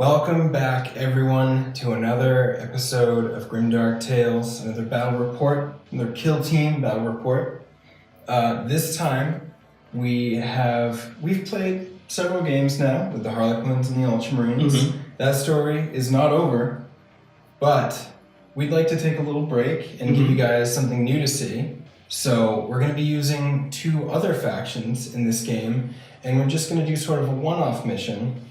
Welcome back, everyone, to another episode of Grimdark Tales, another battle report, another kill team battle report. This time, we've played several games now with the Harlequins and the Ultramarines. Mm-hmm. That story is not over, but we'd like to take a little break and give you guys something new to see. So we're going to be using two other factions in this game, and we're just going to do sort of a one-off mission.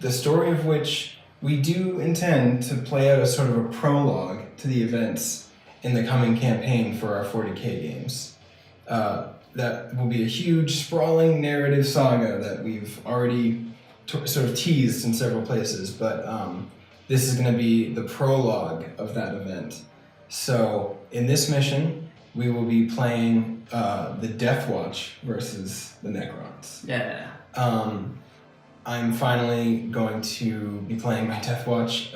The story of which we do intend to play out as sort of a prologue to the events in the coming campaign for our 40k games. That will be a huge, sprawling narrative saga that we've already sort of teased in several places, but this is going to be the prologue of that event. So, in this mission, we will be playing the Deathwatch versus the Necrons. Yeah. I'm finally going to be playing my Deathwatch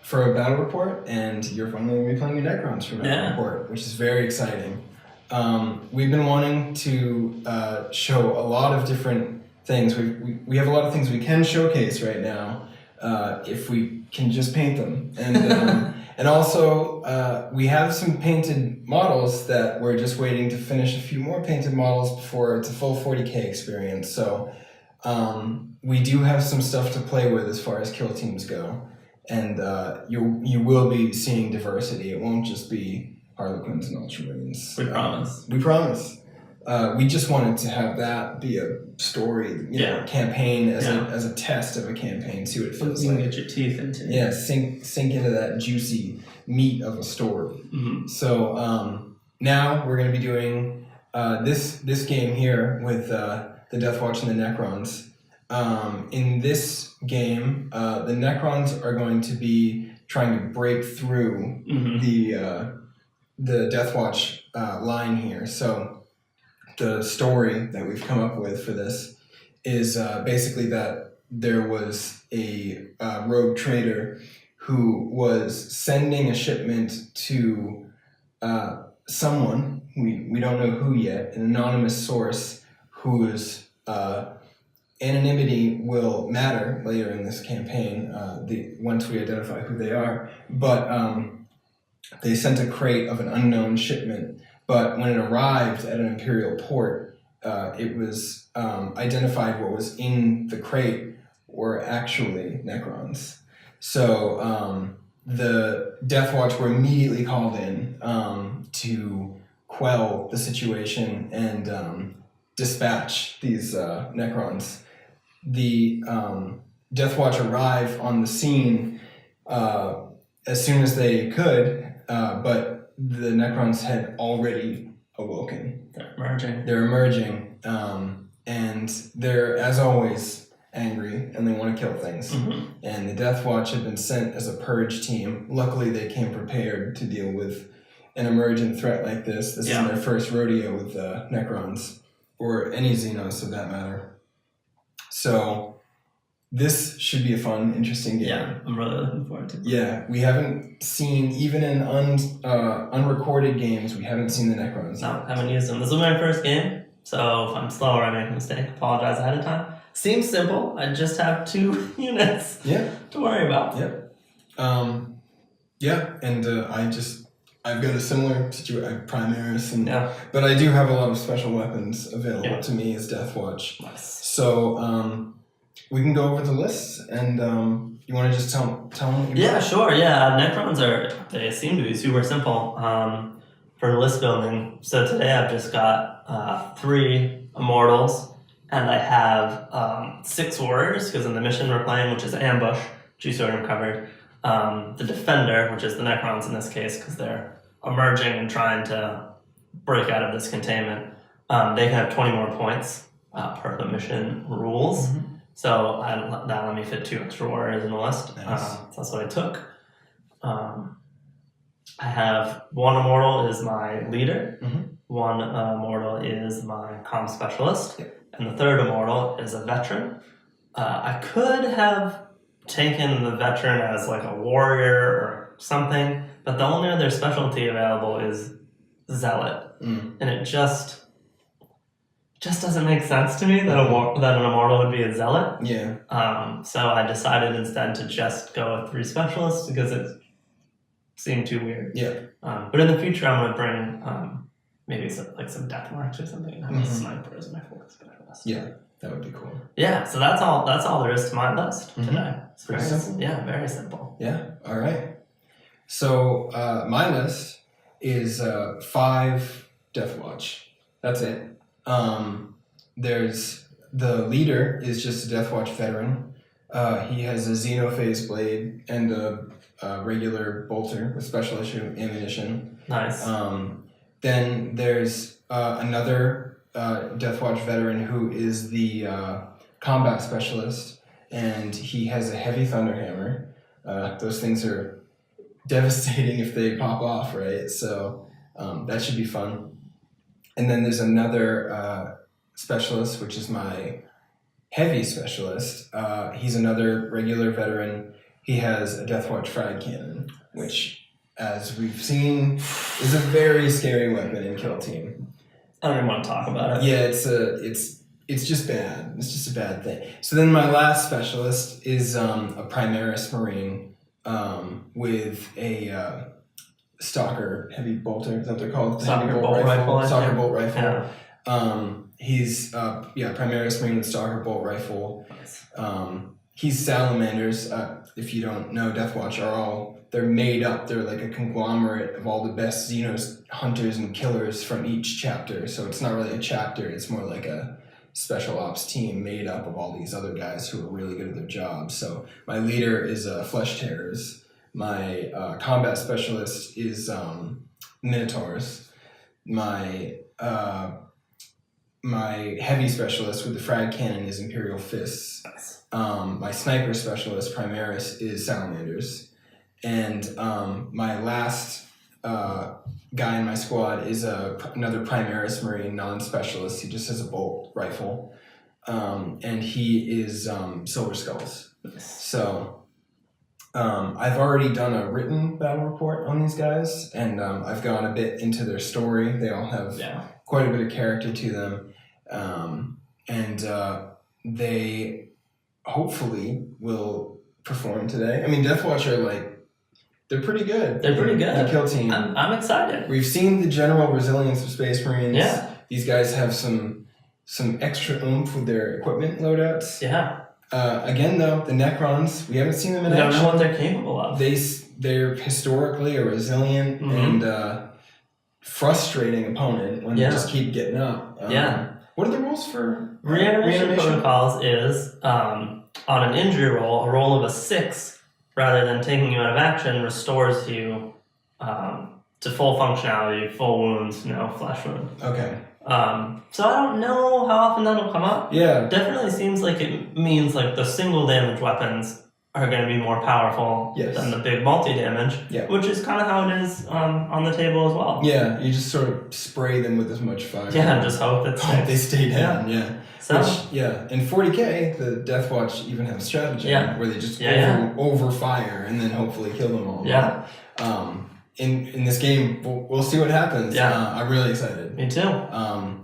for a battle report, and you're finally going to be playing your Necrons for a battle report, which is very exciting. We've been wanting to show a lot of different things. We have a lot of things we can showcase right now if we can just paint them. And and also, we have some painted models that we're just waiting to finish a few more painted models before it's a full 40k experience. So we do have some stuff to play with as far as kill teams go, and you will be seeing diversity. It won't just be Harlequins and Ultramarines. We promise. We promise. We just wanted to have that be a story, campaign as a test of a campaign. See what it feels you like. can get your teeth into. Yeah, sink into that juicy meat of a story. Mm-hmm. So now we're going to be doing this game here with the Deathwatch and the Necrons. In this game, the Necrons are going to be trying to break through the Deathwatch line here. So the story that we've come up with for this is basically that there was a rogue trader who was sending a shipment to someone, we don't know who yet, an anonymous source whose anonymity will matter later in this campaign once we identify who they are. But they sent a crate of an unknown shipment, but when it arrived at an Imperial port, it was identified what was in the crate were actually Necrons. So the Deathwatch were immediately called in to quell the situation and dispatch these Necrons. The Deathwatch arrive on the scene as soon as they could, but the Necrons had already awoken. They're emerging, and they're, as always, angry, and they want to kill things. Mm-hmm. And the Deathwatch had been sent as a purge team. Luckily, they came prepared to deal with an emergent threat like this. This is their first rodeo with Necrons, or any xenos for that matter. So this should be a fun, interesting game. Yeah, I'm really looking forward to it. Yeah, we haven't seen, even in unrecorded games, we haven't seen the Necrons. No, haven't used them. This is my first game, so if I'm slow or I make a mistake, apologize ahead of time. Seems simple. I just have 2 units to worry about. Yep. I've got a similar situation. I have Primaris, but I do have a lot of special weapons available to me as Deathwatch. Nice. So we can go over the lists, and you want to just tell them what you brought? Sure. Necrons they seem to be super simple for list building. So today I've just got 3 Immortals, and I have 6 Warriors, because in the mission we're playing, which is Ambush, which you sort of covered, the Defender, which is the Necrons in this case, because they're emerging and trying to break out of this containment. They can have 20 more points per the mission rules. Mm-hmm. So that let me fit 2 extra warriors in the list. Nice. So that's what I took. I have 1 Immortal is my leader. Mm-hmm. 1 Immortal is my comm specialist. Yep. And the 3rd Immortal is a veteran. I could have taken the veteran as like a warrior or something, but the only other specialty available is Zealot. And it just just doesn't make sense to me that that an immortal would be a zealot. Yeah. So I decided instead to just go with 3 specialists because it seemed too weird. Yeah. But in the future, I'm gonna bring maybe some Deathwatch or something and have a sniper as my 4th specialist. Yeah, that would be cool. Yeah, so that's all there is to my list today. It's Pretty very simple. Yeah, very simple. Yeah. All right. So my list is 5 Deathwatch. That's it. There's the leader is just a Deathwatch veteran. He has a Xenophase blade and a regular bolter with special issue ammunition. Nice. Then there's another Deathwatch veteran who is the combat specialist, and he has a heavy thunderhammer. Those things are devastating if they pop off, right? So that should be fun. And then there's another specialist, which is my heavy specialist. He's another regular veteran. He has a Deathwatch frag cannon, which, as we've seen, is a very scary weapon in Kill Team. I don't even want to talk about it. Yeah, it's just bad. It's just a bad thing. So then my last specialist is a Primaris Marine with a Stalker heavy bolter. Is that what they're called? Stalker bolt rifle. Stalker bolt rifle. Yeah. He's Primaris Marine with Stalker bolt rifle. Nice. He's salamanders. If you don't know, Deathwatch they're made up. They're like a conglomerate of all the best xenos hunters and killers from each chapter. So it's not really a chapter. It's more like a special ops team made up of all these other guys who are really good at their job. So my leader is Flesh Terrors. My combat specialist is Minotaurs. My heavy specialist with the frag cannon is Imperial Fists. Nice. My sniper specialist, Primaris, is Salamanders. And my last guy in my squad is another Primaris Marine non-specialist. He just has a bolt rifle. And he is Silver Skulls. Nice. So I've already done a written battle report on these guys, and I've gone a bit into their story. They all have quite a bit of character to them. And they hopefully will perform today. I mean, Deathwatch are they're pretty good. They're pretty good. The Kill Team. I'm excited. We've seen the general resilience of Space Marines. Yeah. These guys have some extra oomph with their equipment loadouts. Yeah. Again, though, the Necrons, we haven't seen them in We action. don't know what they're capable of. They're historically a resilient and frustrating opponent when they just keep getting up. What are the rules for reanimation protocols? Is on an injury roll, a roll of a 6, rather than taking you out of action, restores you to full functionality, full wounds, no flesh wound. Okay. So I don't know how often that'll come up. Yeah. Definitely seems like it means the single damage weapons are going to be more powerful than the big multi-damage, which is kind of how it is on the table as well. Yeah, you just sort of spray them with as much fire. Yeah, and just hope they stay down, So, in 40k, the Deathwatch even have stratagem where they just overfire and then hopefully kill them all. Yeah. In this game, we'll see what happens. Yeah. I'm really excited. Me too.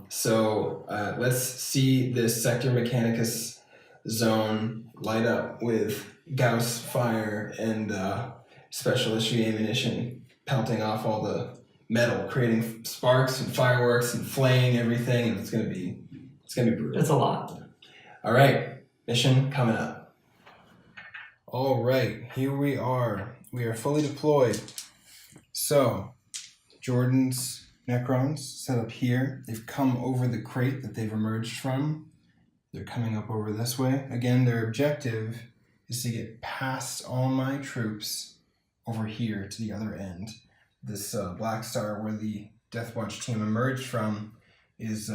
So let's see this Sector Mechanicus zone light up with Gauss fire and special issue ammunition pelting off all the metal, creating sparks and fireworks and flaying everything, and it's gonna be brutal. It's a lot. All right, mission coming up. All right, here we are. We are fully deployed. So, Jordan's Necrons set up here. They've come over the crate that they've emerged from. They're coming up over this way. Again, their objective is to get past all my troops over here to the other end. This Black Star, where the Deathwatch team emerged from, is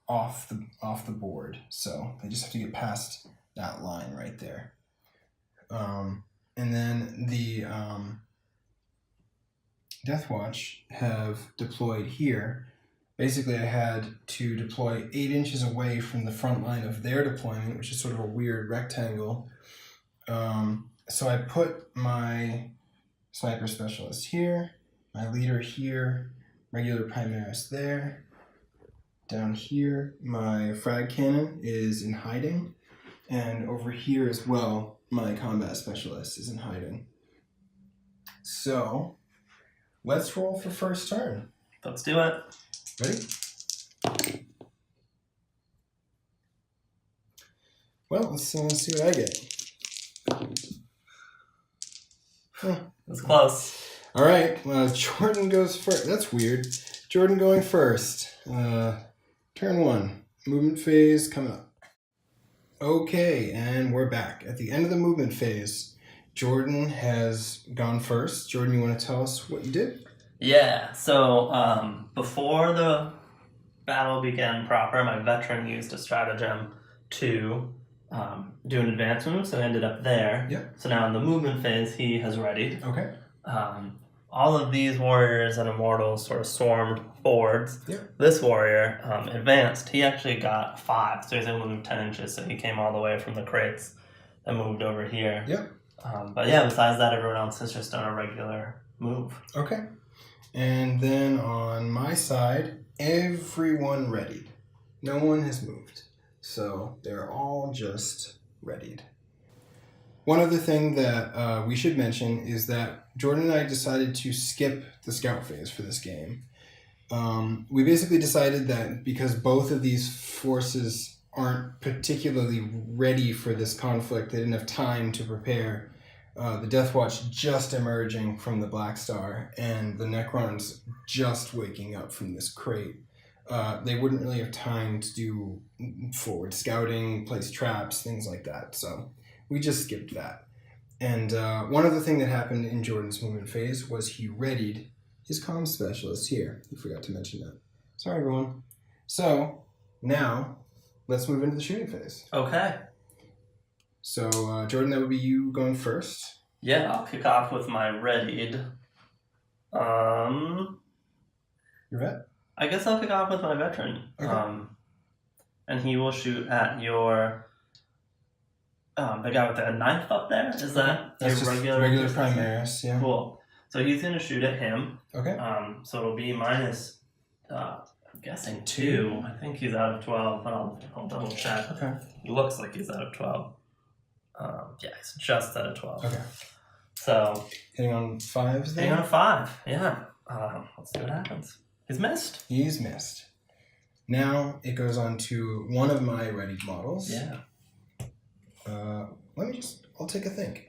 off the board. So they just have to get past that line right there. And then the Deathwatch have deployed here. Basically, I had to deploy 8 inches away from the front line of their deployment, which is sort of a weird rectangle. So I put my sniper specialist here, my leader here, regular Primaris there, Down here, my frag cannon is in hiding. And over here as well, my combat specialist is in hiding. So, let's roll for first turn. Let's do it. Ready? Well, let's see what I get. Huh. That's close. All right, Jordan goes first. That's weird. Jordan going first. Turn 1. Movement phase coming up. Okay, and we're back. At the end of the movement phase, Jordan has gone first. Jordan, you want to tell us what you did? Yeah, so before the battle began proper, my veteran used a stratagem to do an advance move, so I ended up there. Yep. So now in the movement phase, he has readied. Okay. All of these warriors and immortals sort of swarmed forwards. Yep. This warrior advanced. He actually got 5, so he's able to move 10 inches, so he came all the way from the crates and moved over here. Yep. But yeah, besides that, everyone else has just done a regular move. Okay. And then on my side, everyone readied. No one has moved. So they're all just readied. One other thing that we should mention is that Jordan and I decided to skip the scout phase for this game. We basically decided that because both of these forces aren't particularly ready for this conflict, they didn't have time to prepare. The Deathwatch just emerging from the Black Star and the Necrons just waking up from this crate. They wouldn't really have time to do forward scouting, place traps, things like that. So we just skipped that. And one other thing that happened in Jordan's movement phase was he readied his comms specialist here. He forgot to mention that. Sorry, everyone. So now let's move into the shooting phase. Okay. So Jordan, that would be you going first. Yeah, I'll kick off with my readied. Your vet? I guess I'll kick off with my veteran. Okay. And he will shoot at your the guy with the 9th up there. Is that That's your just regular Primaris, yeah. Cool. So he's gonna shoot at him. Okay. So it'll be minus I'm guessing 2. I think he's out of 12, but I'll double check. Okay. He looks like he's out of 12. Yeah, he's just out of 12. Okay. So Hitting on 5s there? hitting on a 5, yeah. Let's see what happens. He's missed. He's missed. Now it goes on to one of my readied models. Yeah. I'll take a think.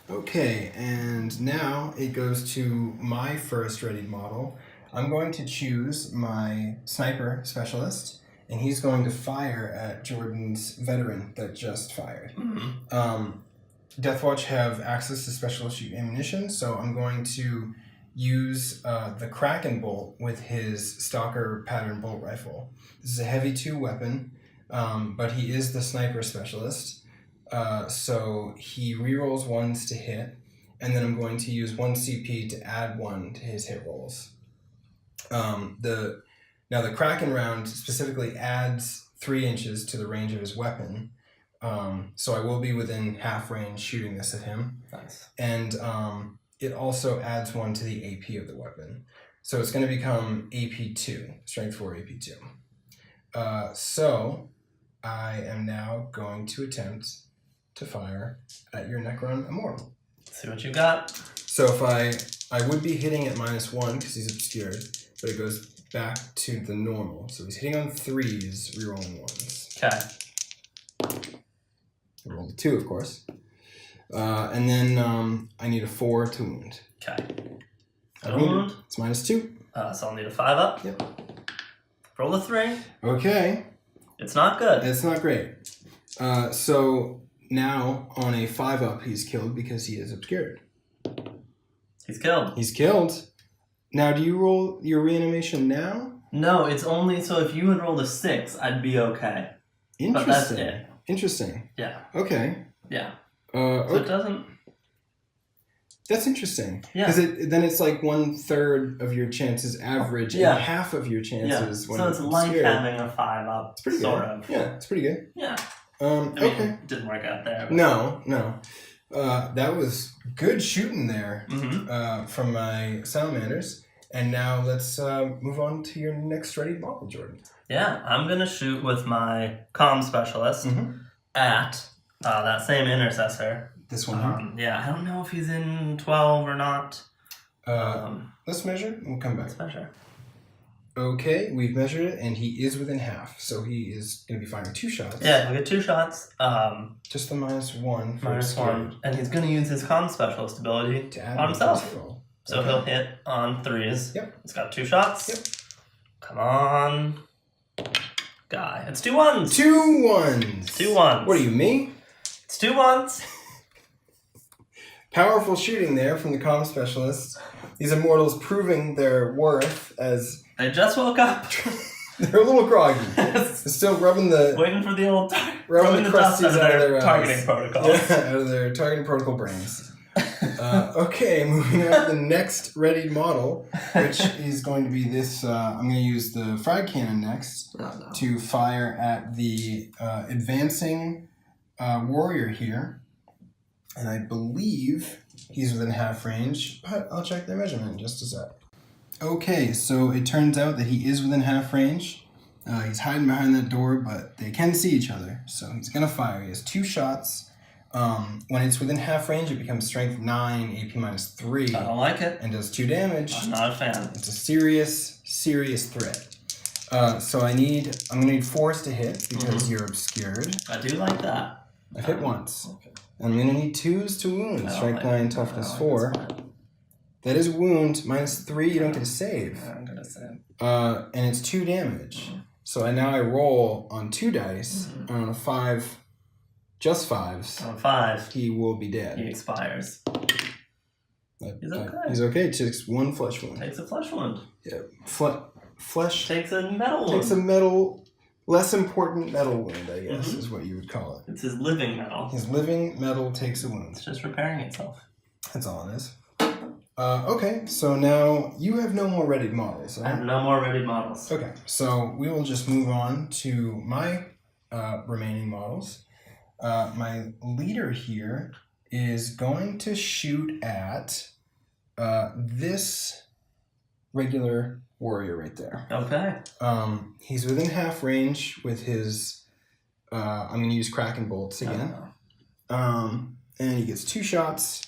Okay, and now it goes to my first readied model. I'm going to choose my sniper specialist, and he's going to fire at Jordan's veteran that just fired. Mm-hmm. Deathwatch have access to special issue ammunition, so I'm going to use the Kraken bolt with his Stalker pattern bolt rifle. This is a heavy 2 weapon, but he is the sniper specialist. So he rerolls 1s to hit, and then I'm going to use 1 CP to add 1 to his hit rolls. Now the Kraken round specifically adds 3 inches to the range of his weapon, so I will be within half range shooting this at him. Nice. And it also adds 1 to the AP of the weapon. So it's going to become AP2, strength 4 AP2. So I am now going to attempt to fire at your Necron Immortal. See what you got. So if I would be hitting at -1 because he's obscured, but it goes back to the normal. So he's hitting on 3s, rerolling 1s. Okay. I rolled a 2, of course. And then I need a 4 to wound. Okay. I wound. It's -2. So I'll need a 5 up. Yep. Roll a 3. Okay. It's not good. It's not great. So now on a 5 up, he's killed because he is obscured. He's killed. He's killed. Now, do you roll your reanimation now? No, it's only so if you had rolled a 6, I'd be okay. Interesting. But that's it. Interesting. Yeah. Okay. Yeah. So Okay. it doesn't. That's interesting. Yeah. Because then it's like 1/3 of your chances average Yeah. and half of your chances when So it's like obscured. having a 5 up. It's pretty good. Sort of. Yeah, it's pretty good. Yeah. Okay. It didn't work out there. But... No. That was good shooting there Mm-hmm. from my salamanders. And now let's move on to your next ready model, Jordan. Yeah, I'm going to shoot with my comm specialist at that same intercessor. This one here? Yeah, I don't know if he's in 12 or not. Let's measure it and we'll come back. Let's measure. Okay, we've measured it and he is within half. So he is going to be firing 2 shots. Yeah, we'll get 2 shots. Just the -1 for -1. And he's going to use his comm specialist ability to add on himself. roll. So he'll hit on 3s. Yep. He's got 2 shots. Yep. Come on. Guy. It's 2 1s. 2 1s. 2 1s. What are you, me? It's 2 1s. Powerful shooting there from the comm specialist. These immortals proving their worth as... They just woke up. They're a little groggy. They're still rubbing the... Waiting for the old... rubbing the dust crusties out of their targeting protocols. Yeah, out of their targeting protocol brains. Okay, moving on to the next readied model, which is going to be this... I'm going to use the frag cannon next to fire at the advancing warrior here. And I believe he's within half range, but I'll check their measurement in just a sec. Okay, so it turns out that he is within half range. He's hiding behind that door, but they can see each other, so he's going to fire. He has 2 shots. When it's within half range, it becomes strength 9, AP -3. I don't like it. And does 2 damage. I'm not a fan. It's a serious threat. So I'm going to need 4s to hit because you're obscured. I do like that. I've hit once. Okay. I'm going to need 2s to wound. Strength 9, toughness 4. That is a wound. -3, you don't get a save. I'm going to save. And it's 2 damage. So now I roll on 2 dice. On a 5, just 5s. On 5. He will be dead. He expires. He's okay. He's okay. It takes 1 flesh wound. Takes a flesh wound. Yeah. Flesh. Takes a metal wound. Takes a metal... Less important metal wound, I guess, is what you would call it. It's his living metal. His living metal takes a wound. It's just repairing itself. That's all it is. Okay, so now you have no more ready models. Right? I have no more ready models. Okay, so we will just move on to my remaining models. My leader here is going to shoot at this regular warrior right there. Okay. He's within half range with his... I'm going to use Kraken bolts again. And he gets 2 shots.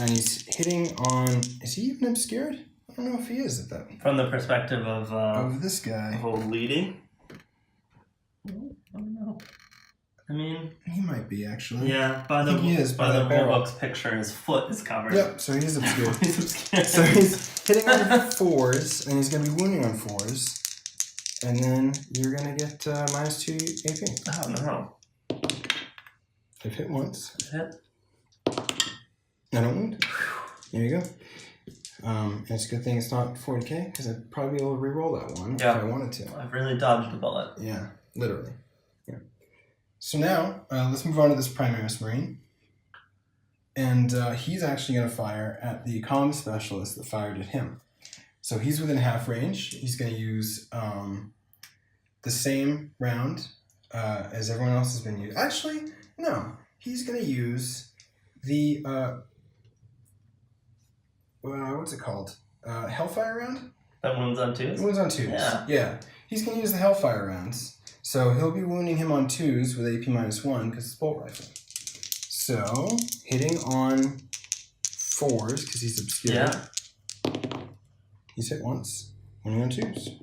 And he's hitting on... Is he even obscured? I don't know if he is at that. From the perspective of this guy. Of old leading? I don't know. I mean... He might be, actually. Yeah, by the rulebook's picture, his foot is covered. Yep, so he's obscured. He's obscured. So he's hitting on 4s, and he's going to be wounding on 4s. And then you're going to get -2 AP. Oh, no. I've hit once. Hit. I don't wound. There you go. And it's a good thing it's not 40k, because I'd probably be able to re-roll that one if I wanted to. I've really dodged a bullet. Yeah, literally. Yeah. So now, let's move on to this Primaris Marine. And he's actually going to fire at the comm specialist that fired at him. So he's within half range. He's going to use the same round as everyone else has been using. Actually, no. He's going to use the... what's it called? Hellfire round? That wounds on 2s? Wounds on 2s. Yeah. He's going to use the Hellfire rounds. So he'll be wounding him on 2s with AP -1 because it's bolt rifle. So, hitting on 4s because he's obscured. Yeah. He's hit once. Wounding on 2s.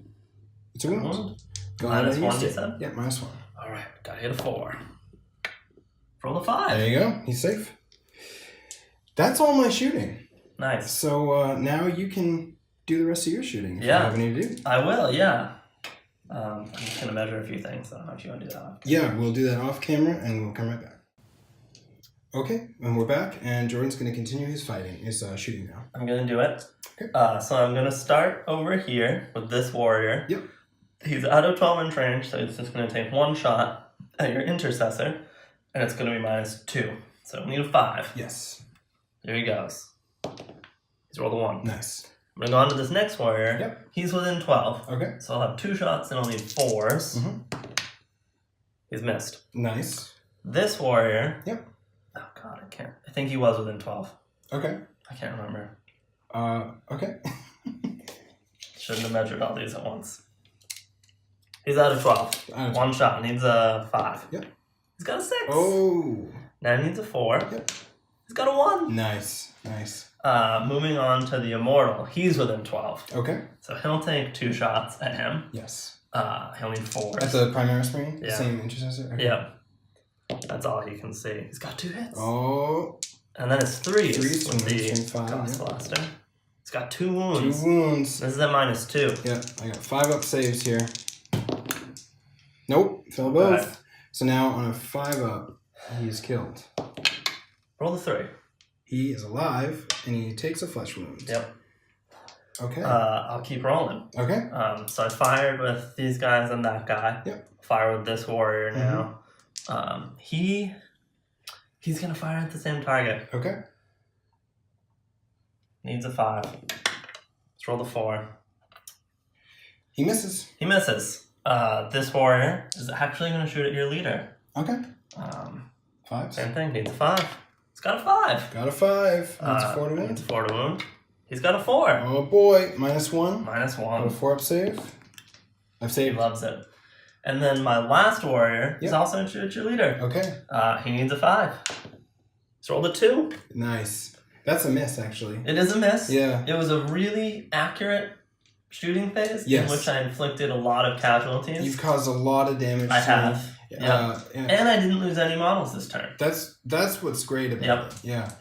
It's a wound. -1, you said? Yeah, -1. Alright, gotta hit a 4. Roll a 5. There you go. He's safe. That's all my shooting. Nice. So now you can do the rest of your shooting if you have any to do. I will, yeah. I'm just going to measure a few things. I don't know if you want to do that. Yeah, we'll do that off camera and we'll come right back. Okay, and we're back, and Jordan's going to continue his shooting now. I'm going to do it. Okay. So I'm going to start over here with this warrior. Yep. He's out of 12-inch range, so he's just going to take 1 shot at your intercessor, and it's going to be -2. So we need a 5. Yes. There he goes. He's rolled a 1. Nice. I'm going to go on to this next warrior. Yep. He's within 12. Okay. So I'll have 2 shots and I'll need 4s. Mm-hmm. He's missed. Nice. This warrior... Yep. Oh, God, I can't... I think he was within 12. Okay. I can't remember. Okay. Shouldn't have measured all these at once. He's out of 12. One shot. Needs a 5. Yep. He's got a 6. Oh. Now he needs a 4. Yep. He's got a 1. Nice. Moving on to the Immortal. He's within 12. Okay. So he'll take 2 shots at him. Yes. He'll need 4. That's the Primaris Marine? Yeah. Same intercessor? Okay. Yeah. That's all he can see. He's got 2 hits. Oh. And then it's 3 3 with the five, Ghost yeah. Blaster. He's got 2 wounds. 2 wounds. This is at -2. Yeah, I got 5 up saves here. Nope, fell both. Right. So now on a 5 up, he is killed. Roll the 3. He is alive, and he takes a flesh wound. Yep. Okay. I'll keep rolling. Okay. So I fired with these guys and that guy. Yep. Fire with this warrior now. He's gonna fire at the same target. Okay. Needs a 5. Let's roll the 4. He misses. He misses. This warrior is actually gonna shoot at your leader. Okay. 5. Same thing. Needs a 5. He's got a 5. Got a 5. That's a 4 to Needs wound. a 4 to wound. He's got a 4. Oh boy, -1. -1. Got a 4 up save. I've He saved. loves it. And then my last warrior is also going to shoot at your leader. Okay. He needs a 5. Let's roll the 2. Nice. That's a miss, actually. It is a miss. Yeah. It was a really accurate shooting phase Yes. in which I inflicted a lot of casualties. You've caused a lot of damage. I to have. me. Yeah. And I didn't lose any models this turn. That's what's great about Yep. it. Yeah.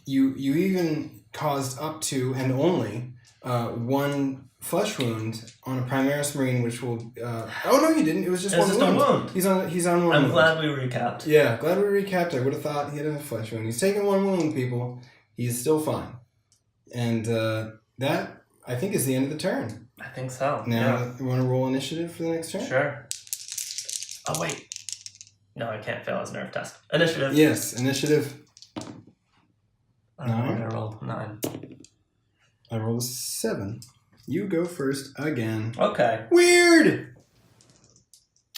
You even caused up to and only 1 flesh wound on a Primaris Marine, which will. Oh no, you didn't. It was just one just wound. a wound. He's on 1 I'm wound. glad we recapped. Yeah, glad we recapped. I would have thought he had a flesh wound. He's taking 1 wound, people. He's still fine, and that I think is the end of the turn. I think so. Now you want to roll initiative for the next turn? Sure. Oh, wait. No, I can't fail his nerve test. Initiative. Yes, initiative. I don't know what I rolled. 9. I rolled a 7. You go first again. Okay. Weird!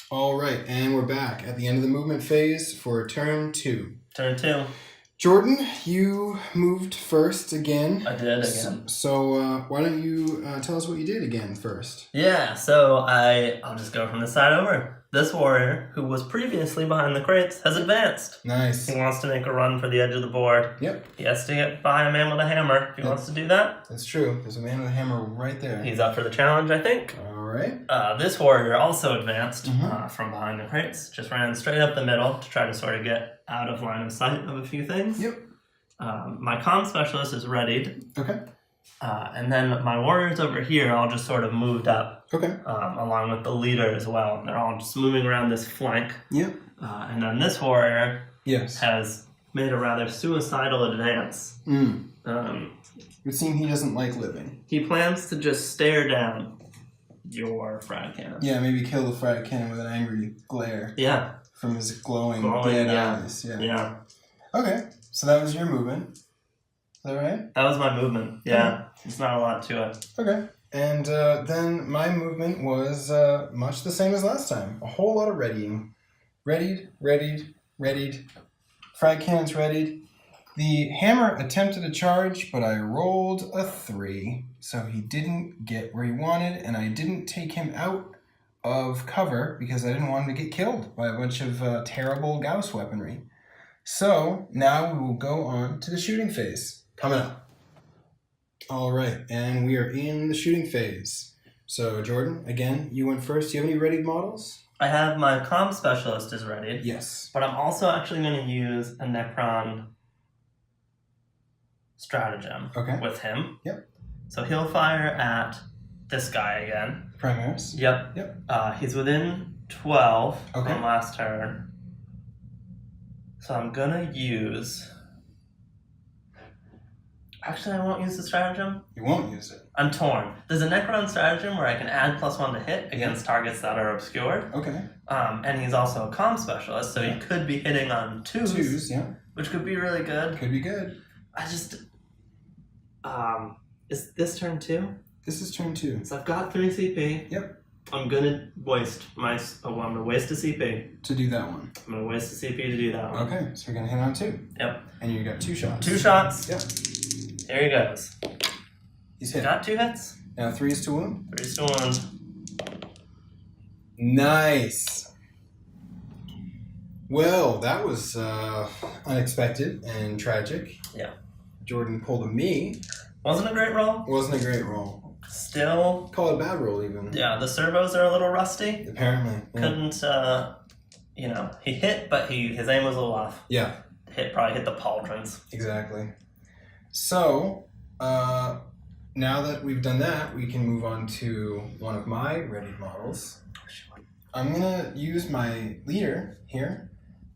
Alright, and we're back at the end of the movement phase for turn 2. Turn 2. Jordan, you moved first again. I did again. So why don't you tell us what you did again first? Yeah, so I'll just go from this side over. This warrior, who was previously behind the crates, has advanced. Nice. He wants to make a run for the edge of the board. Yep. He has to get by a man with a hammer if he wants to do that. That's true. There's a man with a hammer right there. He's up for the challenge, I think. Alright. This warrior also advanced from behind the crates. Just ran straight up the middle to try to sort of get out of line of sight of a few things. Yep. My comm specialist is readied. Okay. And then my warriors over here all just sort of moved up. Okay. Along with the leader as well. They're all just moving around this flank. Yep. And then this warrior Yes. has made a rather suicidal advance. It would seem he doesn't like living. He plans to just stare down your frag cannon. Yeah, maybe kill the frag cannon with an angry glare. Yeah. From his glowing dead eyes. Yeah. Okay, so that was your movement. Is that right? That was my movement. Yeah. It's not a lot to it. Okay. And then my movement was much the same as last time. A whole lot of readying. Readied. Frag cannons readied. The hammer attempted a charge, but I rolled a 3. So he didn't get where he wanted, and I didn't take him out of cover because I didn't want him to get killed by a bunch of terrible Gauss weaponry. So now we will go on to the shooting phase. Coming up. All right, and we are in the shooting phase. So, Jordan, again, you went first. Do you have any readied models? I have my comm specialist is ready. Yes. But I'm also actually going to use a Necron Stratagem with him. Yep. So he'll fire at this guy again. Primaris? Yep. He's within 12 from last turn. So I'm going to use... Actually, I won't use the stratagem. You won't use it? I'm torn. There's a Necron Stratagem where I can add +1 to hit against targets that are obscured. Okay. And he's also a comm specialist, so he could be hitting on 2s. 2s, yeah. Which could be really good. Could be good. I just... is this turn 2? This is turn 2. So I've got 3 CP. Yep. I'm gonna waste my... I'm gonna waste a CP. To do that one. I'm gonna waste a CP to do that one. Okay, so we're gonna hit on 2. Yep. And you got 2 shots. 2 shots. Yep. Here he goes. He's hit. Got 2 hits. Now 3s to wound. 3 to wound. Nice. Well, that was unexpected and tragic. Yeah. Jordan pulled a me. Wasn't a great roll. Wasn't a great roll. Still. Call it a bad roll even. Yeah, the servos are a little rusty. Apparently. Yeah. Couldn't, he hit, but his aim was a little off. Yeah. Probably hit the pauldrons. Exactly. So, now that we've done that, we can move on to one of my readied models. I'm going to use my leader here,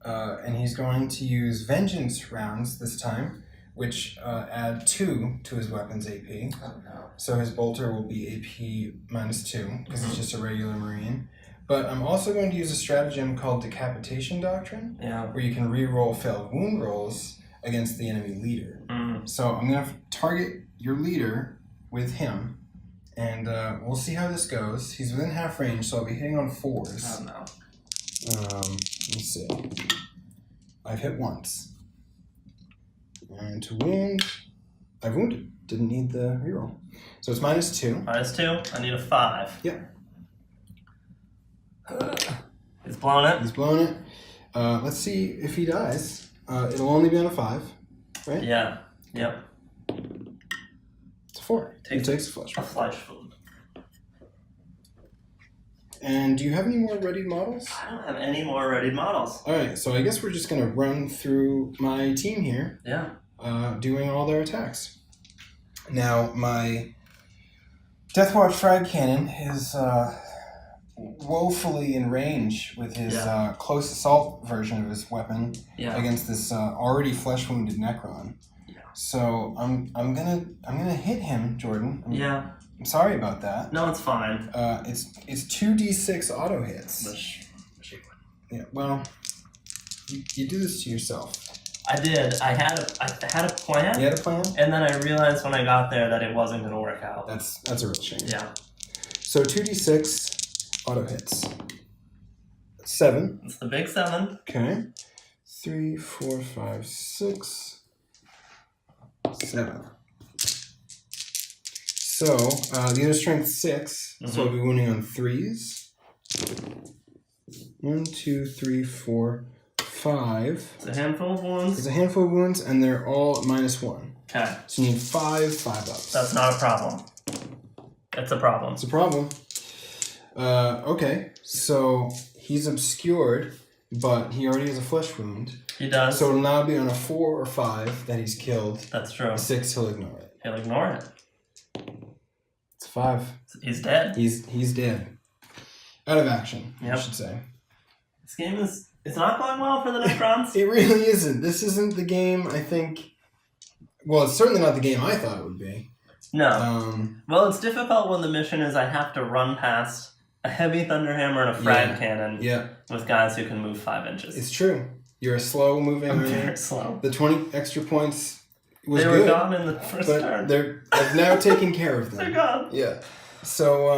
and he's going to use Vengeance rounds this time, which add 2 to his weapon's AP. Oh, no. So his bolter will be AP -2, because it's just a regular Marine. But I'm also going to use a stratagem called Decapitation Doctrine, where you can re-roll failed wound rolls against the enemy leader. So I'm going to target your leader with him, and we'll see how this goes. He's within half range, so I'll be hitting on 4s. Oh no. Let's see. I've hit once. And to wound, I've wounded. Didn't need the reroll. So it's -2. -2. I need a 5. Yep. He's blown it. He's blown it. Let's see if he dies. It'll only be on a 5, right? Yeah. Yep. It's a 4. He takes a flesh A wound. flesh wound. And do you have any more ready models? I don't have any more ready models. Alright, so I guess we're just going to run through my team here, doing all their attacks. Now, my Deathwatch frag cannon is woefully in range with his close assault version of his weapon against this already flesh wounded Necron. So I'm gonna hit him, Jordan. I'm sorry about that. No, it's fine. It's 2d6 auto hits. Yeah. Well, you do this to yourself. I did. I had a plan. You had a plan? And then I realized when I got there that it wasn't going to work out. That's a real shame. Yeah. So 2d6 auto hits. 7. It's the big 7. Okay. 3, 4, 5, 6, 7. So these are strength 6. So I'll be wounding on 3s. 1, 2, 3, 4, 5. It's a handful of wounds. It's a handful of wounds, and they're all at -1. Okay. So you need 5 ups. That's not a problem. It's a problem. It's a problem. Okay, so he's obscured, but he already has a flesh wound. He does. So it'll now be on a 4 or 5 that he's killed. That's true. 6, he'll ignore it. He'll ignore it. It's 5. He's dead. He's dead. Out of action, I should say. This game it's not going well for the Necrons. It really isn't. This isn't the game I think... Well, it's certainly not the game I thought it would be. No. Well, it's difficult when the mission is I have to run past a heavy thunderhammer and a frag cannon with guys who can move 5 inches. It's true. You're a slow moving... I'm very slow. The 20 extra points was good. They were gone in the first turn. I've now taken care of them. They're gone. Yeah. So,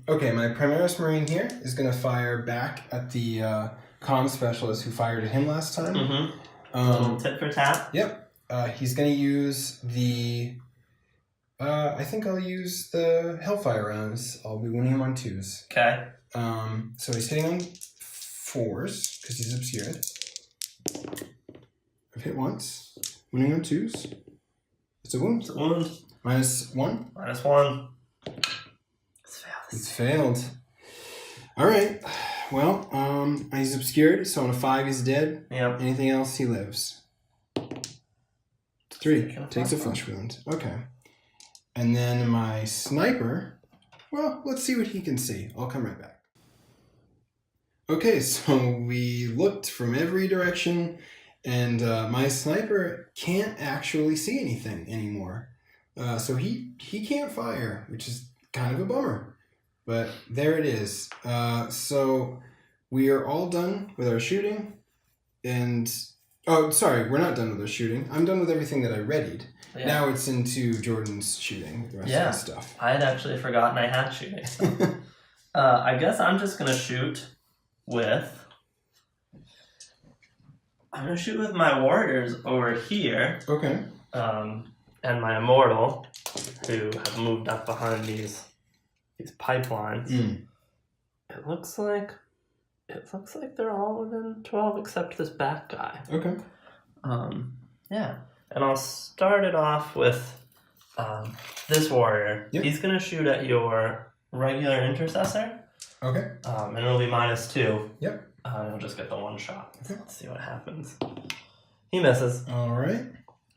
okay, my Primaris Marine here is going to fire back at the comm specialist who fired at him last time. Little tit for tat. Yep. He's going to use the... I think I'll use the Hellfire rounds. I'll be winning him on 2s. Okay. So he's hitting on 4s, because he's obscured. I've hit once. Winning on 2s. It's a wound. It's a wound. -1. -1. It's failed. Alright. Well, he's obscured, so on a 5 he's dead. Yep. Anything else, he lives. 3. Takes a flesh wound. Okay. And then my sniper, well, let's see what he can see. I'll come right back. Okay, so we looked from every direction, and my sniper can't actually see anything anymore. So he can't fire, which is kind of a bummer. But there it is. So we are all done with our shooting. And, oh, sorry, we're not done with our shooting. I'm done with everything that I readied. Yeah. Now it's into Jordan's shooting with the rest of the stuff. I had actually forgotten I had shooting. So. I guess I'm just going to shoot with... I'm going to shoot with my warriors over here. Okay. And my immortal, who have moved up behind these these pipelines. Mm. It looks like they're all within 12 except this back guy. Okay. Yeah. And I'll start it off with this warrior. Yep. He's gonna shoot at your regular intercessor. Okay. And it'll be -2. Yep. He'll just get the one shot. Okay. Let's see what happens. He misses. All right.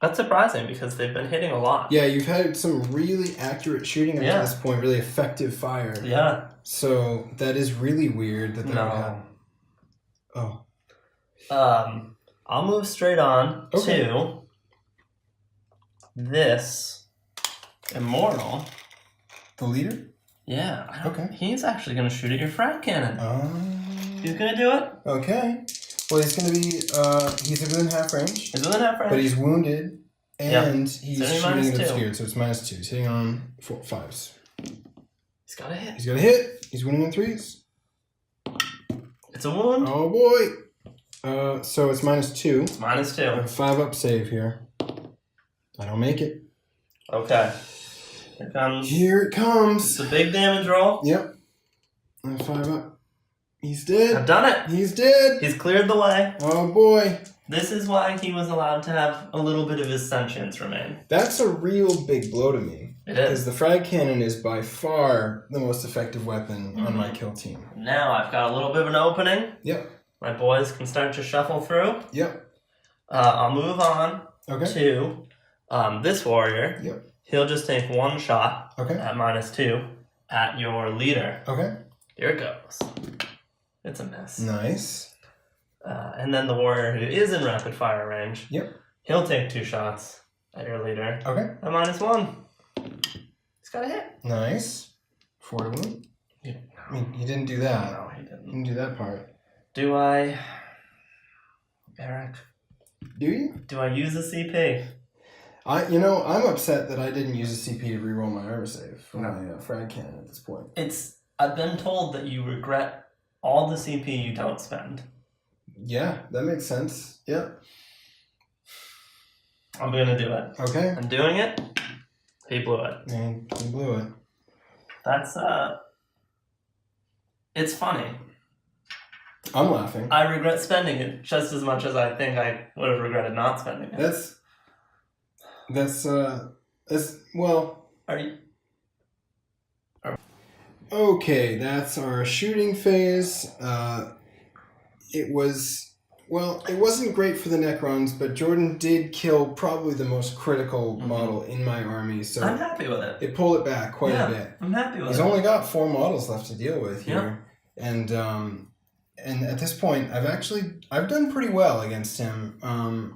That's surprising because they've been hitting a lot. Yeah, you've had some really accurate shooting up to this point, really effective fire. Yeah. So that is really weird that would happen. Oh. I'll move straight on to this immortal. The leader? Yeah. Okay. He's actually going to shoot at your frag cannon. He's going to do it. Okay. Well, he's going to be, he's within half range. He's within half range. But he's wounded, and he's shooting at obscured, so it's -2. He's hitting on 5s. He's got a hit. He's got a hit. He's winning in 3s. It's a wound. Oh, boy. So it's -2. It's -2. I have 5 up save here. I don't make it. Okay. Here comes. Here it comes. It's a big damage roll. Yep. I have 5 up. He's dead. I've done it. He's dead. He's cleared the way. Oh, boy. This is why he was allowed to have a little bit of his sentience remain. That's a real big blow to me. It is. Because the frag cannon is by far the most effective weapon on my kill team. Now I've got a little bit of an opening. Yep. My boys can start to shuffle through. Yep. I'll move on to this warrior. Yep. He'll just take one shot Okay. at -2 at your leader. Okay. Here it goes. It's a miss. Nice. And then the warrior who is in rapid fire range. Yep. He'll take 2 shots at your leader. Okay. At -1. He's got a hit. Nice. 4 to wound. Yeah. I mean, he didn't do that. No, he He didn't. didn't do that part. Do I... Eric, Do you? do I use a CP? I'm upset that I didn't use a CP to reroll my armor save for my frag cannon at this point. I've been told that you regret all the CP you don't spend. Yeah, that makes sense. Yep. I'm gonna do it. Okay. I'm doing it. He blew it. And he blew it. That's, it's funny. I'm laughing. I regret spending it just as much as I think I would have regretted not spending it. That's well. Are you... Okay, that's our shooting phase. It wasn't great for the Necrons, but Jordan did kill probably the most critical model in my army, so I'm happy with it. it pulled it back quite a bit. I'm happy with He's it. only got 4 models left to deal with here, and at this point, I've done pretty well against him.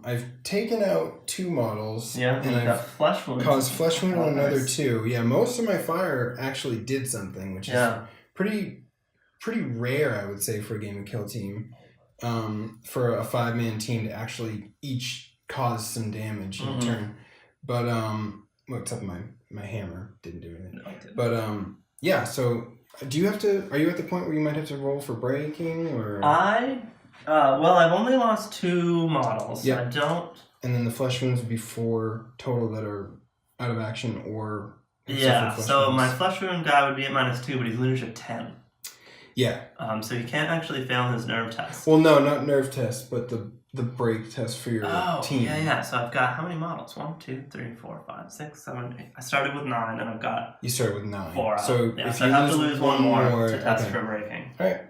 I've taken out 2 models, and I've flesh wounds. caused flesh wound on another 2. Yeah, most of my fire actually did something, which is pretty rare, I would say, for a game of Kill Team. For a 5-man team to actually each cause some damage in a turn. But well, except my hammer didn't do anything. No, it didn't. But yeah, so are you at the point where you might have to roll for breaking, or well, I've only lost 2 models. Yeah. I don't. And then the flesh wounds would be 4 total that are out of action, or So my flesh wound guy would be at -2, but he's leadership 10. Yeah. So he can't actually fail his nerve test. Well, no, not nerve test, but the break test for your team. Yeah. So I've got how many models? 1, 2, 3, 4, 5, 6, 7, 8. I started with 9, and I've got. You started with 9. 4 out. So yeah, if so you I have to lose one more to test okay. for breaking. All right.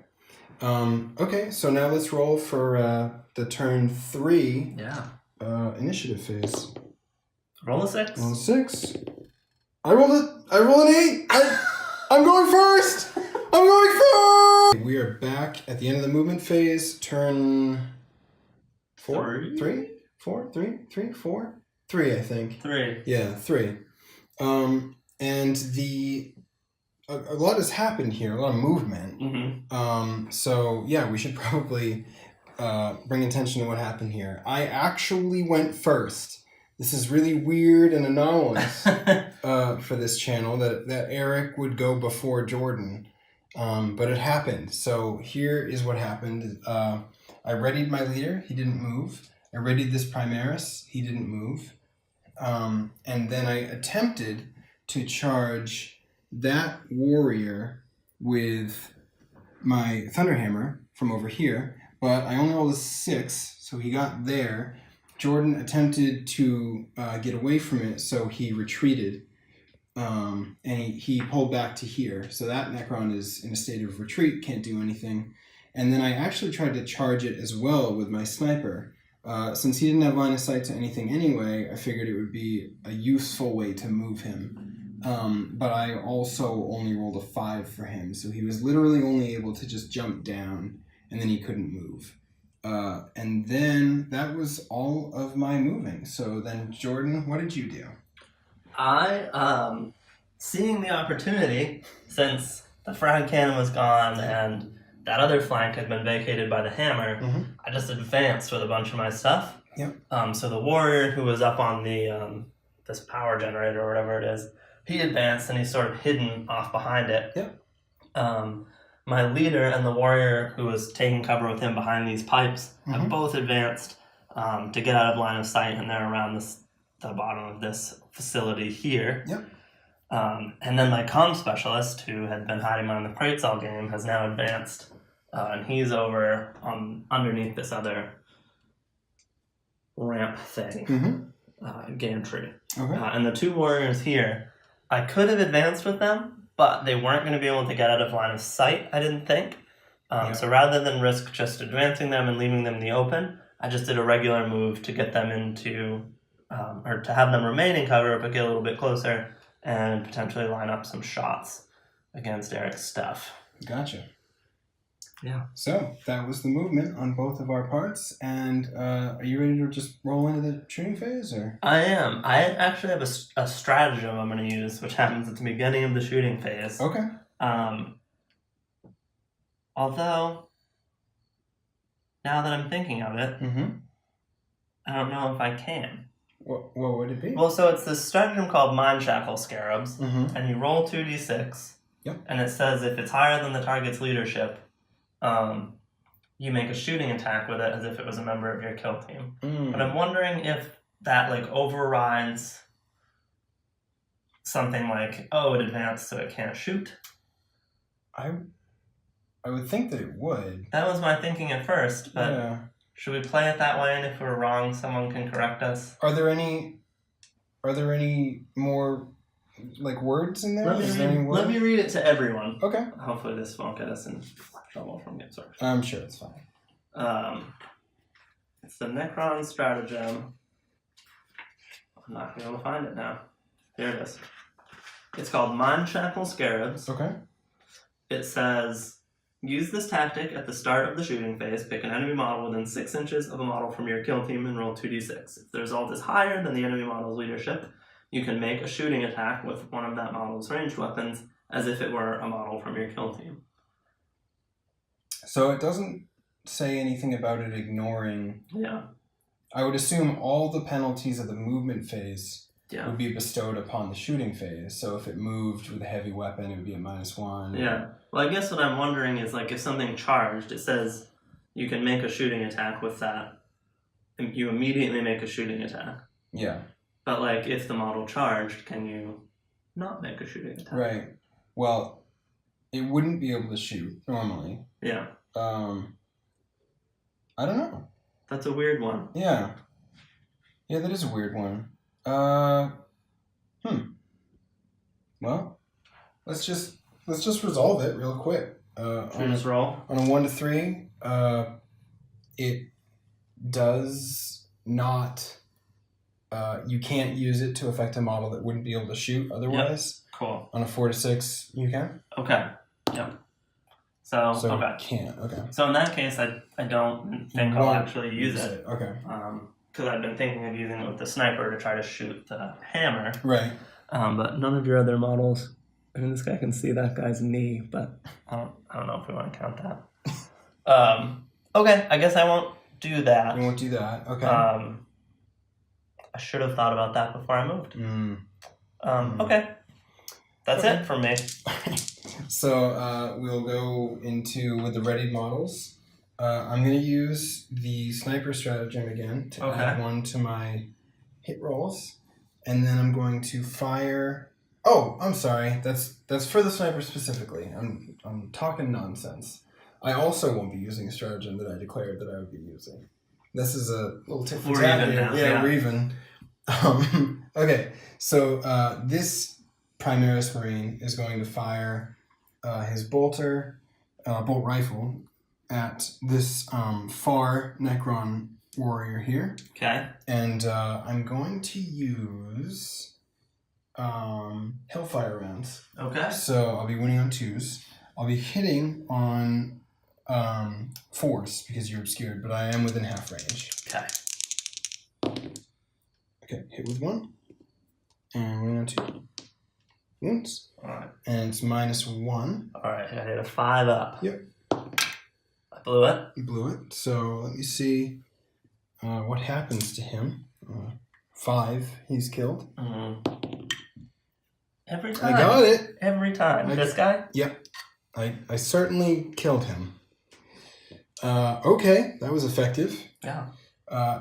Okay, so now let's roll for the turn 3. Yeah. Initiative phase. Roll a 6. Roll a 6. I rolled it. I rolled an 8. I'm going first. I'm going first. We are back at the end of the movement phase. Turn 4, 3, 4, 3, 3, 4, 3. I think. 3. Yeah, 3. And a lot has happened here. A lot of movement. Mm-hmm. So yeah, we should probably bring attention to what happened here. I actually went first. This is really weird and anomalous for this channel that Eric would go before Jordan. But it happened. So here is what happened. I readied my leader. He didn't move. I readied this Primaris. He didn't move. And then I attempted to charge that warrior with my Thunderhammer from over here, but I only rolled a 6, so he got there. Jordan attempted to get away from it, so he retreated, and he pulled back to here. So that Necron is in a state of retreat, can't do anything. And then I actually tried to charge it as well with my sniper. Since he didn't have line of sight to anything anyway, I figured it would be a useful way to move him. But I also only rolled a 5 for him, so he was literally only able to just jump down, and then he couldn't move. And then that was all of my moving. So then, Jordan, what did you do? I, seeing the opportunity, since the frag cannon was gone and that other flank had been vacated by the hammer, I just advanced with a bunch of my stuff. Yep. So the warrior who was up on the this power generator or whatever it is, he advanced and he's sort of hidden off behind it. Yep. My leader and the warrior who was taking cover with him behind these pipes have both advanced to get out of line of sight, and they're around the bottom of this facility here. Yep. And then my comm specialist, who had been hiding behind the crates all game, has now advanced, and he's over underneath this other ramp thing, gantry. Okay. And the two warriors here, I could have advanced with them, but they weren't going to be able to get out of line of sight, I didn't think. So rather than risk just advancing them and leaving them in the open, I just did a regular move to get them into, or to have them remain in cover, but get a little bit closer and potentially line up some shots against Eric's stuff. Gotcha. Yeah. So that was the movement on both of our parts, and are you ready to just roll into the shooting phase, or? I am. I actually have a stratagem I'm going to use, which happens at the beginning of the shooting phase. Okay. Although, now that I'm thinking of it, I don't know if I can. What would it be? Well, so it's this stratagem called Mind Shackle Scarabs, and you roll 2d6, and it says if it's higher than the target's leadership, you make a shooting attack with it as if it was a member of your kill team. But I'm wondering if that overrides something like, oh, it advanced so it can't shoot. I would think that it would. That was my thinking at first, but should we play it that way, and if we're wrong, someone can correct us? Are there any more words in there? Let me read it to everyone. Okay. Hopefully this won't get us in trouble from Game Source. I'm sure it's fine. It's the Necrons Stratagem. I'm not going to be able to find it now. Here it is. It's called Mind Shackle Scarabs. Okay. It says, use this tactic at the start of the shooting phase. Pick an enemy model within 6 inches of a model from your kill team and roll 2d6. If the result is higher than the enemy model's leadership, you can make a shooting attack with one of that model's ranged weapons as if it were a model from your kill team. So it doesn't say anything about it ignoring... Yeah. I would assume all the penalties of the movement phase Yeah. would be bestowed upon the shooting phase. So if it moved with a heavy weapon, it would be a -1. Yeah. Well, I guess what I'm wondering is, like, if something charged, it says you can make a shooting attack with that. And you immediately make a shooting attack. Yeah. But, like, if the model charged, can you not make a shooting attack? Right. Well, it wouldn't be able to shoot normally. Yeah. I don't know. That's a weird one. Yeah. Yeah, that is a weird one. Well, let's just resolve it real quick. Should we just roll? On a 1 to 3, it does not. You can't use it to affect a model that wouldn't be able to shoot otherwise. Yep. Cool. On a 4 to 6, you can. Okay. Yep. So So okay. you can't. Okay. So in that case, I don't think I'll actually use it. Okay. Because I've been thinking of using it with the sniper to try to shoot the hammer. Right. But none of your other models. I mean, this guy can see that guy's knee, but I don't know if we want to count that. Okay, I guess I won't do that. You won't do that. Okay. I should have thought about that before I moved. Okay. That's it for me. So we'll go into with the ready models. I'm going to use the sniper stratagem again to add 1 to my hit rolls. And then I'm going to fire... Oh, I'm sorry. That's for the sniper specifically. I'm talking nonsense. I also won't be using a stratagem that I declared that I would be using. This is a little tip for We're tat even here. now, Yeah, yeah. we're even. Okay, so this Primaris Marine is going to fire his bolt rifle at this far Necron warrior here. Okay. And I'm going to use Hellfire rounds. Okay. So I'll be winning on 2s. I'll be hitting on 4s because you're obscured, but I am within half range. Okay. Okay, hit with 1. And winning on 2. Wounds. Alright. And it's -1. Alright, I hit a 5 up. Yep. I blew it. You blew it. So let me see what happens to him. 5, he's killed. Every time. I got it. Every time. This guy? Yep. I certainly killed him. Okay, that was effective. Yeah.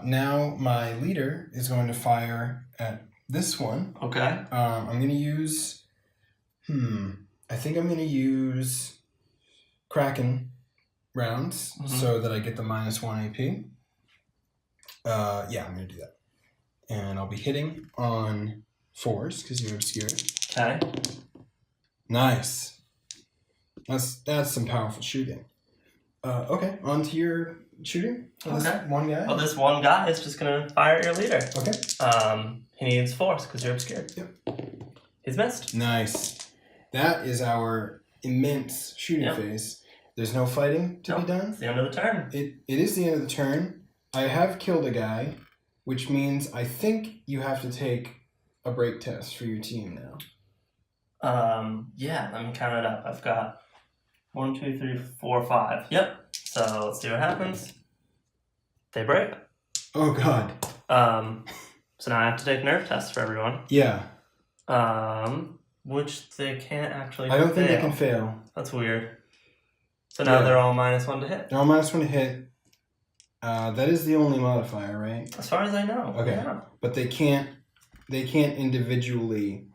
Now my leader is going to fire at this one. Okay. I'm going to use... I think I'm going to use Kraken rounds so that I get the -1 AP. Yeah, I'm going to do that. And I'll be hitting on 4s because you're obscured. Okay. Nice. That's some powerful shooting. Okay, on to your shooting. Okay. This one guy. Well, this one guy is just gonna fire at your leader. Okay. He needs force because you're obscured. Yep. He's missed. Nice. That is our immense shooting phase. There's no fighting to be done. It's the end of the turn. It is the end of the turn. I have killed a guy, which means I think you have to take a break test for your team now. Yeah, let me count it up. I've got 1, 2, 3, 4, 5. Yep. So let's see what happens. They break. Oh God. So now I have to take nerve tests for everyone. Yeah. Which they can't actually I don't think they fail. can fail. That's weird. So now they're all -1 to hit. They're all -1 to hit. That is the only modifier, right? As far as I know. Okay. Yeah. But they can't individually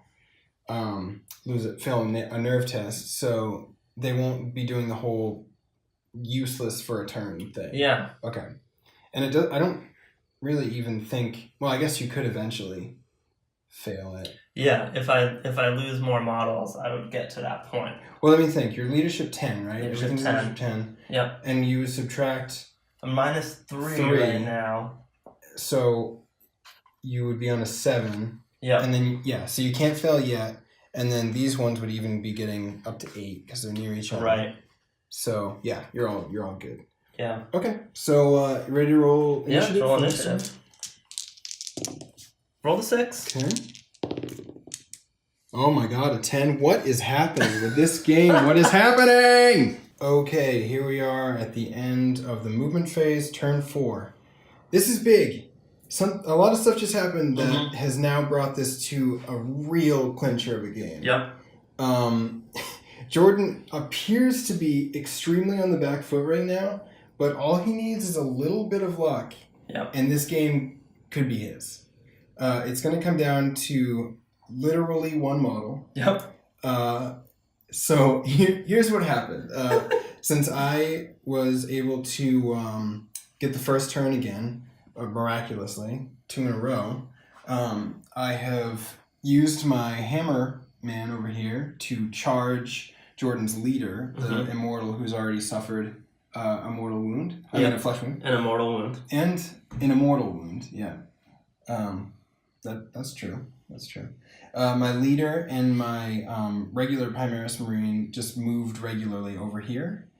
fail a nerve test, so they won't be doing the whole useless for a turn thing. Yeah. Okay. And I don't really even think, well, I guess you could eventually fail it. Yeah, if I lose more models, I would get to that point. Well, let me think. You're leadership 10, right? Leadership Everything's 10. leadership 10. Yep. And you subtract... I'm -3 right now. So you would be on a 7. Yep. And then, so you can't fail yet. And then these ones would even be getting up to 8 because they're near each other. Right. So, yeah, you're all good. Yeah. Okay, so ready to roll initiative? Yeah, roll initiative. Roll the 6. Okay. Oh my God, a 10. What is happening with this game? What is happening? Okay, here we are at the end of the movement phase, turn 4. This is big. A lot of stuff just happened that has now brought this to a real clincher of a game. Yep. Jordan appears to be extremely on the back foot right now, but all he needs is a little bit of luck, and this game could be his. It's going to come down to literally one model. Yep. So here's what happened. Since I was able to get the first turn again, miraculously, 2 in a row, I have used my hammer man over here to charge Jordan's leader, the immortal who's already suffered a mortal wound. I mean a flesh wound. An immortal wound. And an immortal wound, yeah. That's true. That's true. My leader and my regular Primaris Marine just moved regularly over here.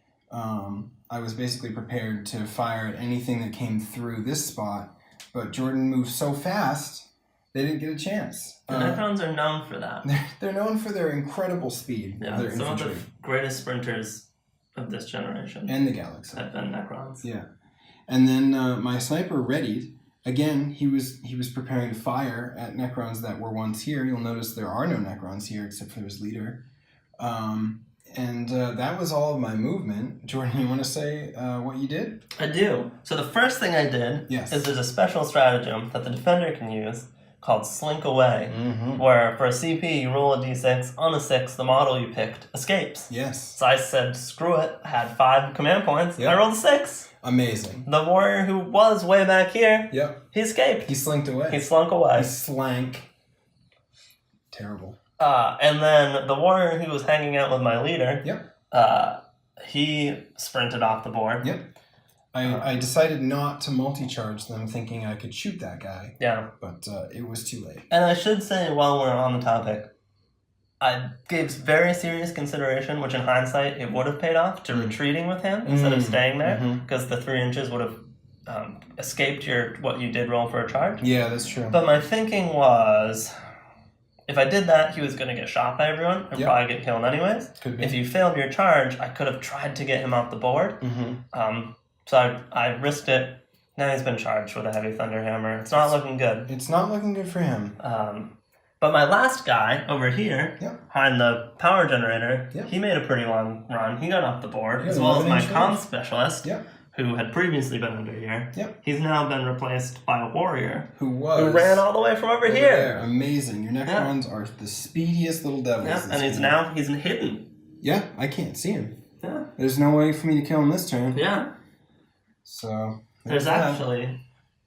I was basically prepared to fire at anything that came through this spot, but Jordan moved so fast, they didn't get a chance. The Necrons are known for that. They're known for their incredible speed. Yeah, Of their some infantry. of the greatest sprinters of this generation And the galaxy. have been Necrons. Yeah. And then my sniper readied. Again, he was preparing to fire at Necrons that were once here. You'll notice there are no Necrons here except for his leader. And that was all of my movement. Jordan, you want to say what you did? I do. So the first thing I did is there's a special stratagem that the defender can use called Slink Away, where for a CP you roll a d6, on a 6 the model you picked escapes. Yes. So I said screw it, I had 5 command points, Yep. I rolled a 6. Amazing. The warrior who was way back here, Yep. he escaped. He slinked away. He slunk away. He slank. Terrible. And then the warrior who was hanging out with my leader, he sprinted off the board. Yep. I decided not to multi-charge them, thinking I could shoot that guy. Yeah. But it was too late. And I should say, while we're on the topic, I gave very serious consideration, which in hindsight it would have paid off, to retreating with him instead of staying there, because the 3 inches would have escaped what you did roll for a charge. Yeah, that's true. But my thinking was, if I did that, he was going to get shot by everyone and probably get killed anyways. Could be. If you failed your charge, I could have tried to get him off the board. So I risked it. Now he's been charged with a heavy thunder hammer. It's not looking good. It's not looking good for him. But my last guy over here, behind the power generator, he made a pretty long run. He got off the board, as well as my comm specialist, who had previously been under here. He's now been replaced by a warrior who ran all the way from over here. There. Amazing. Your Necrons are the speediest little devils. And he's hidden. Yeah, I can't see him. Yeah. There's no way for me to kill him this turn. Yeah. So there's actually.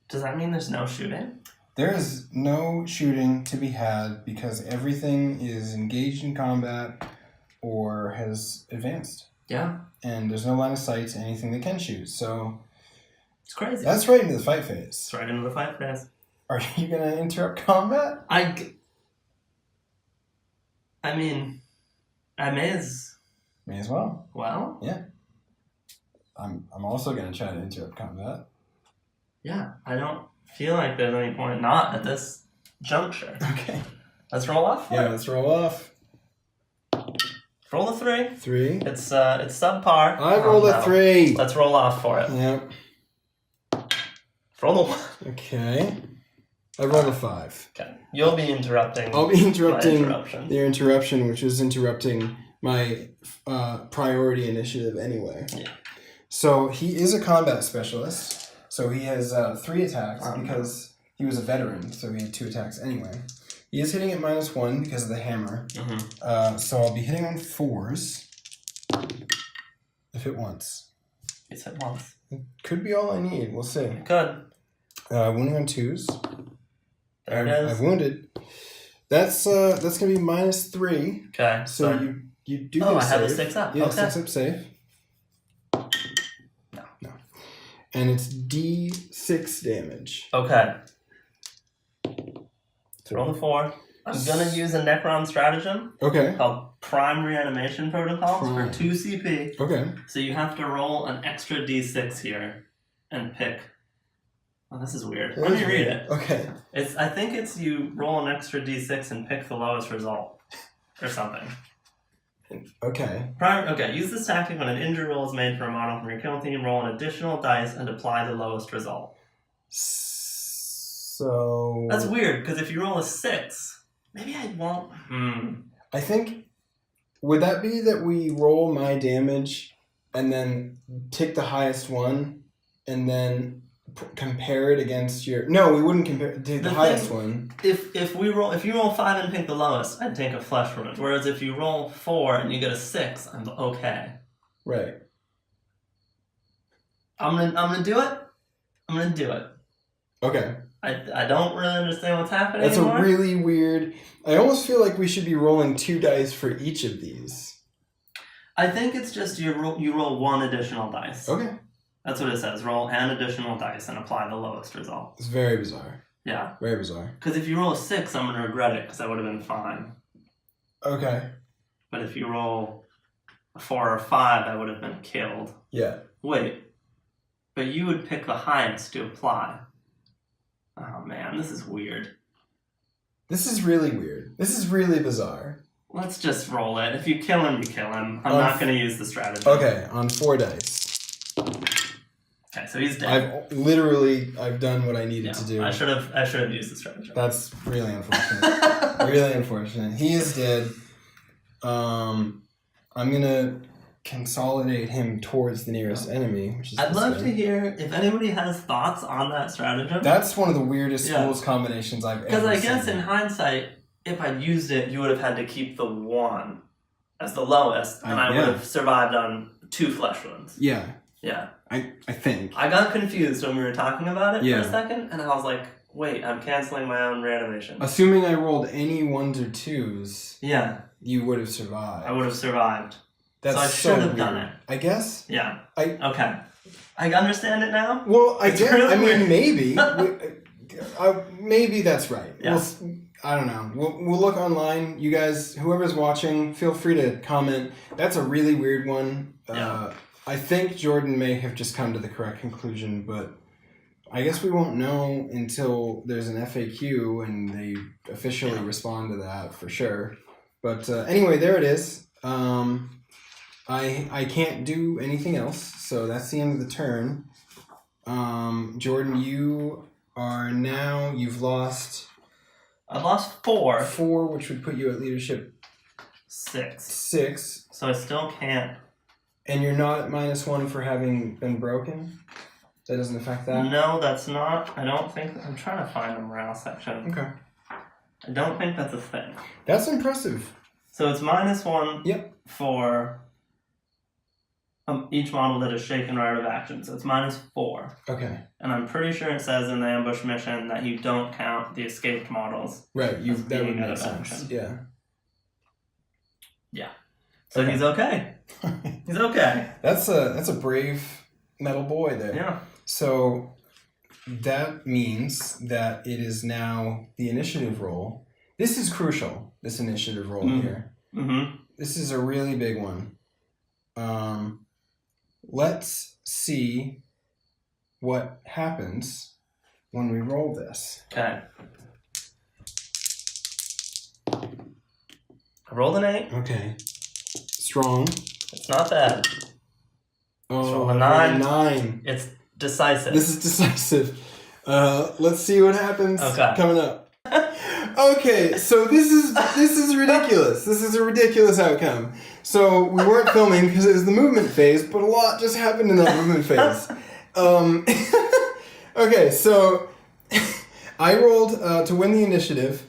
Does that mean there's no shooting? There is no shooting to be had because everything is engaged in combat or has advanced. Yeah. And there's no line of sight to anything they can shoot. So it's crazy. That's right into the fight phase. It's right into the fight phase. Are you going to interrupt combat? I mean, I may as well. Well? Yeah. I'm also going to try to interrupt combat. Yeah, I don't feel like there's any point not at this juncture. Okay. Let's roll off. Yeah, let's roll off. Roll a 3. 3. It's subpar. I rolled a 3. Let's roll off for it. Yep. Roll a 1. Okay. I rolled a 5. Okay. You'll be interrupting. I'll be interrupting your interruption, which is interrupting my priority initiative anyway. Yeah. So he is a combat specialist. So he has 3 attacks because he was a veteran. So he had 2 attacks anyway. He is hitting at -1 because of the hammer. So I'll be hitting on 4s. If it once. It's hit once. It could be all I need. We'll see. Good. Wounding on 2s. There it is. I've wounded. That's gonna be -3. Okay. So you do. Oh, get I have a save. 6 up. Yeah, okay. 6 up save. No. And it's D6 damage. Okay. Roll the 4. I'm gonna use a Necron Stratagem. Okay. Called Prime Reanimation Protocols for 2 CP. Okay. So you have to roll an extra D6 here and pick. Oh, this is weird. Let me read it. Okay. I think it's you roll an extra D6 and pick the lowest result, or something. Okay. Use this tactic when an injury roll is made for a model from your kill team. Roll an additional dice and apply the lowest result. So that's weird because if you roll a 6, maybe I won't. I think would that be that we roll my damage and then take the highest one and then compare it against your. No, we wouldn't compare it to the highest one. If you roll 5 and pick the lowest, I'd take a flesh wound. Whereas if you roll 4 and you get a 6, I'm okay. Right. I'm gonna do it. I'm gonna do it. Okay. I don't really understand what's happening That's anymore. a really weird. I almost feel like we should be rolling 2 dice for each of these. I think it's just you roll 1 additional dice. Okay. That's what it says. Roll an additional dice and apply the lowest result. It's very bizarre. Yeah. Very bizarre. Because if you roll a 6, I'm going to regret it because I would have been fine. Okay. But if you roll a 4 or 5, I would have been killed. Yeah. Wait. But you would pick the highest to apply. Oh man, this is weird. This is really weird. This is really bizarre. Let's just roll it. If you kill him, you kill him. I'm not going to use the strategy. Okay, on 4 dice. Okay, so he's dead. I've done what I needed to do. I should have used the strategy. That's really unfortunate. Really unfortunate. He is dead. I'm gonna consolidate him towards the nearest enemy, which is I'd this love guy. to hear if anybody has thoughts on that stratagem. That's one of the weirdest rules combinations I've ever seen. Because I guess in hindsight, if I'd used it, you would have had to keep the 1 as the lowest, and I would have survived on 2 flesh wounds. Yeah. Yeah. I think. I got confused when we were talking about it Yeah. for a second, and I was like, wait, I'm canceling my own reanimation. Assuming I rolled any 1s or 2s, Yeah. you would have survived. I would have survived. That's so I should have done it. I guess. Yeah. Okay. I understand it now. Well, It's really I mean, weird. maybe. Maybe that's right. Yeah. I don't know. We'll look online. You guys, whoever's watching, feel free to comment. That's a really weird one. I think Jordan may have just come to the correct conclusion, but I guess we won't know until there's an FAQ and they officially respond to that for sure. But anyway, there it is. I can't do anything else, so that's the end of the turn. Jordan, you've lost... I've lost 4. 4, which would put you at leadership 6. So I still can't. And you're not at -1 for having been broken? That doesn't affect that? No, that's not. I don't think. I'm trying to find the morale section. Okay. I don't think that's a thing. That's impressive. So it's -1 Yep. for each model that is shaken right of action. So it's -4. Okay. And I'm pretty sure it says in the ambush mission that you don't count the escaped models. Right. as That would being out make of sense. action. Yeah. Yeah. So he's okay. He's okay. That's a brave metal boy there. Yeah. So that means that it is now the initiative roll. This is crucial, this initiative roll here. Mm-hmm. This is a really big one. Let's see what happens when we roll this. Okay. I rolled an 8. Okay. Strong. It's not bad. Oh, roll a 9. 9. It's decisive. This is decisive. Let's see what happens coming up. Okay, so this is ridiculous. This is a ridiculous outcome. So we weren't filming because it was the movement phase, but a lot just happened in that movement phase. Okay, so I rolled to win the initiative.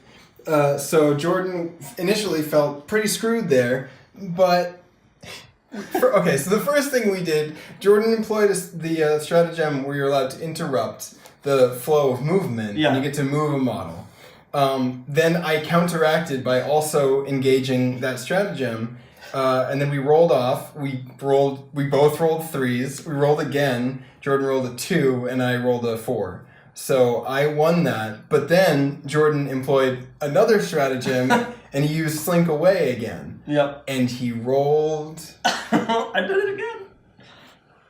So Jordan initially felt pretty screwed there, but so the first thing we did, Jordan employed the stratagem where you're allowed to interrupt the flow of movement, and you get to move a model. Then I counteracted by also engaging that stratagem, and then we rolled off. We both rolled 3s. We rolled again. Jordan rolled a 2, and I rolled a 4. So I won that. But then Jordan employed another stratagem, and he used Slink Away again. Yep. And he rolled... I did it again.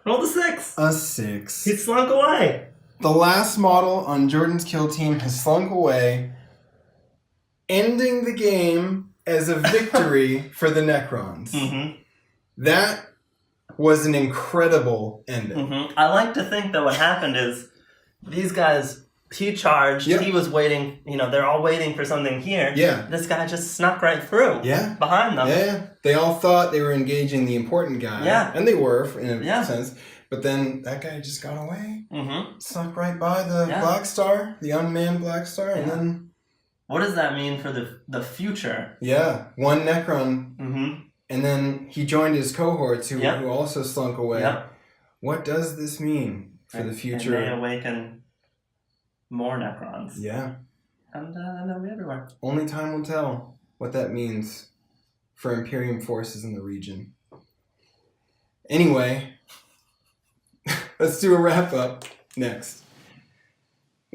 Rolled a 6. A 6. He slunk away. The last model on Jordan's kill team has slunk away, ending the game as a victory for the Necrons. Mm-hmm. That was an incredible ending. Mm-hmm. I like to think that what happened is these guys, he charged, he was waiting, they're all waiting for something here. Yeah. This guy just snuck right through. Yeah. Behind them. Yeah. They all thought they were engaging the important guy. Yeah. And they were, in a sense. But then that guy just got away. Mm-hmm. Snuck right by the Black Star, the unmanned Black Star, and then... What does that mean for the future? Yeah. One Necron. Mm-hmm. And then he joined his cohorts who also slunk away. Yep. What does this mean for the future? And they awaken more Necrons. Yeah. And they'll be everywhere. Only time will tell what that means for Imperium forces in the region. Anyway, let's do a wrap-up next.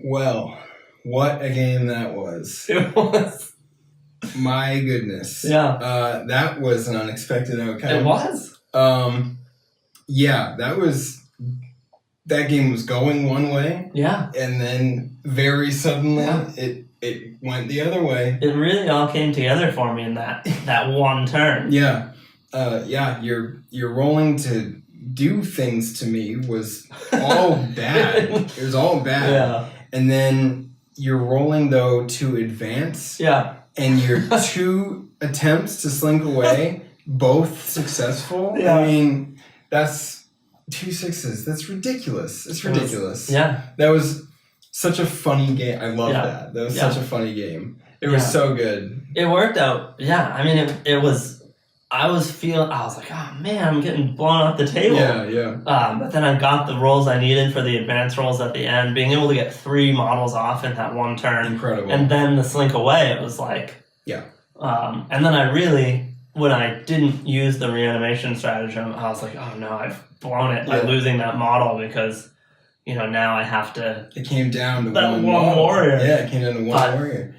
Well, what a game that was. It was. My goodness. Yeah. That was an unexpected outcome. It was. Yeah, that game was going one way. Yeah. And then very suddenly it went the other way. It really all came together for me in that one turn. Yeah. Your rolling to do things to me was all bad. It was all bad. Yeah. And then you're rolling though to advance. Yeah. And your 2 attempts to slink away both successful. Yeah. I mean, that's 2 6s. That's ridiculous. It's ridiculous. Yeah. That was such a funny game. I love Yeah. that. That was Yeah. such a funny game. It was so good. It worked out. Yeah. I mean, it was. I was like, oh man, I'm getting blown off the table. Yeah. But then I got the rolls I needed for the advanced rolls at the end. Being able to get 3 models off in that one turn. Incredible. And then the slink away, it was like. Yeah. And then when I didn't use the reanimation stratagem, I was like, oh no, I've blown it by losing that model because, now I have to. It came down to that one warrior. Yeah, it came down to one warrior.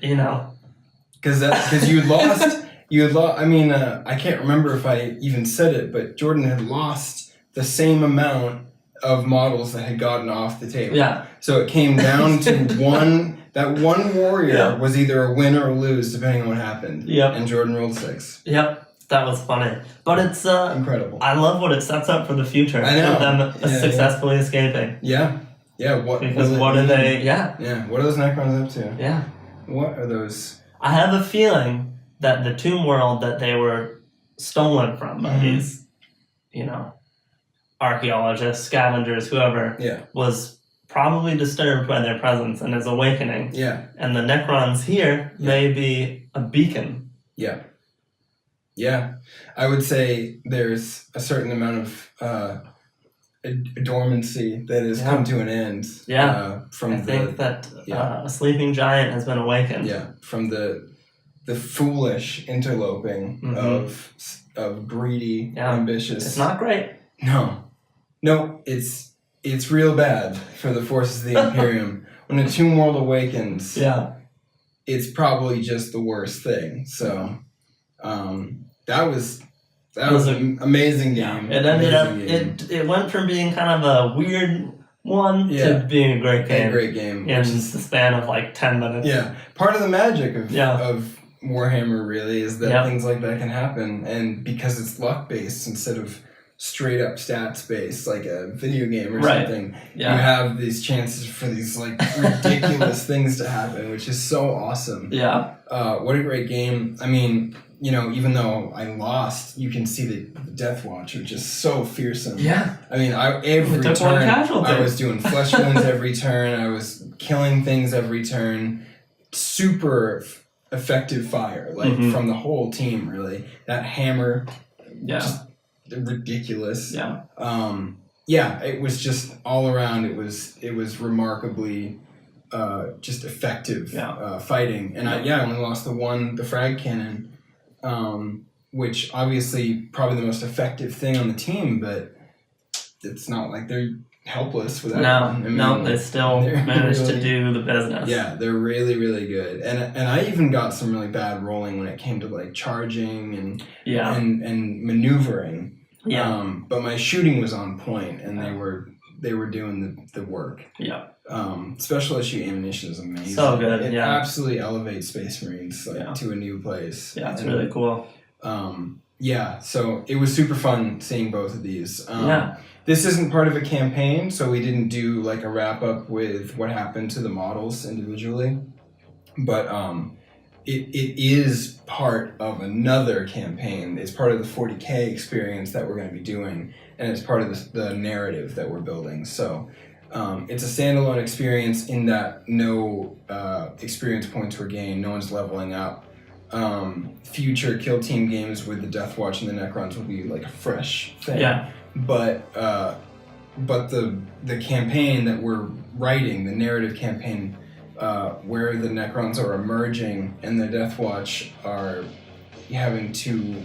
Because you had lost. I mean, I can't remember if I even said it, but Jordan had lost the same amount of models that had gotten off the table. Yeah. So it came down to one. That one warrior was either a win or a lose, depending on what happened. Yep. And Jordan rolled 6. Yep. That was funny. But it's incredible. I love what it sets up for the future. I know. Of them successfully escaping. Yeah. Yeah. What are they? Yeah. Yeah. What are those Necrons up to? Yeah. What are those? I have a feeling that the tomb world that they were stolen from by these, archaeologists, scavengers, whoever, was probably disturbed by their presence and is awakening. Yeah. And the Necrons here may be a beacon. Yeah. Yeah. I would say there's a certain amount of dormancy that has come to an end. Yeah. From I think that a sleeping giant has been awakened. Yeah. From the foolish interloping of greedy, ambitious. It's not great. No, it's real bad for the forces of the Imperium. When a tomb world awakens, it's probably just the worst thing. So, that was an amazing game. It ended up it went from being kind of a weird one to being a great game. A great game in the span of like 10 minutes. Yeah, part of the magic of Warhammer really is that things like that can happen, and because it's luck based instead of straight up stats based like a video game or something, you have these chances for these like ridiculous things to happen, which is so awesome. What a great game. I mean, even though I lost, you can see the Deathwatch, which is so fearsome. I mean, every turn I was doing flesh wounds every turn. I was killing things every turn. Super effective fire, like from the whole team, really. That hammer, just ridiculous. It was just all around. It was remarkably just effective fighting. And I only lost the frag cannon, which obviously probably the most effective thing on the team, but it's not like they're helpless without they still managed to do the business. Yeah, they're really, really good. And I even got some really bad rolling when it came to like charging and maneuvering. But my shooting was on point, and they were doing the work. Special issue ammunition is amazing. So good. It absolutely elevates Space Marines to a new place. It's really cool. So it was super fun seeing both of these. This isn't part of a campaign, so we didn't do like a wrap up with what happened to the models individually. But it is part of another campaign. It's part of the 40K experience that we're going to be doing, and it's part of the narrative that we're building. So it's a standalone experience in that no experience points were gained, no one's leveling up. Future Kill Team games with the Deathwatch and the Necrons will be like a fresh thing. But the campaign that we're writing, the narrative campaign, where the Necrons are emerging and the Deathwatch are having to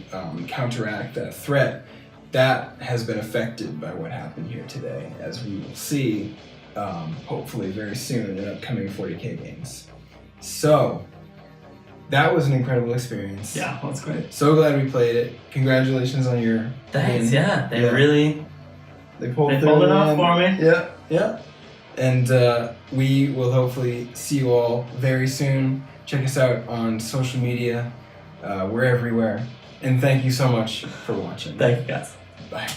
counteract that threat, that has been affected by what happened here today, as we will see, hopefully very soon in upcoming 40K games. So, that was an incredible experience. Yeah, that's great. So glad we played it. Congratulations on your Thanks, win. They really... They pulled it off for me. Yeah. And we will hopefully see you all very soon. Check us out on social media. We're everywhere. And thank you so much for watching. Thank you, guys. Bye.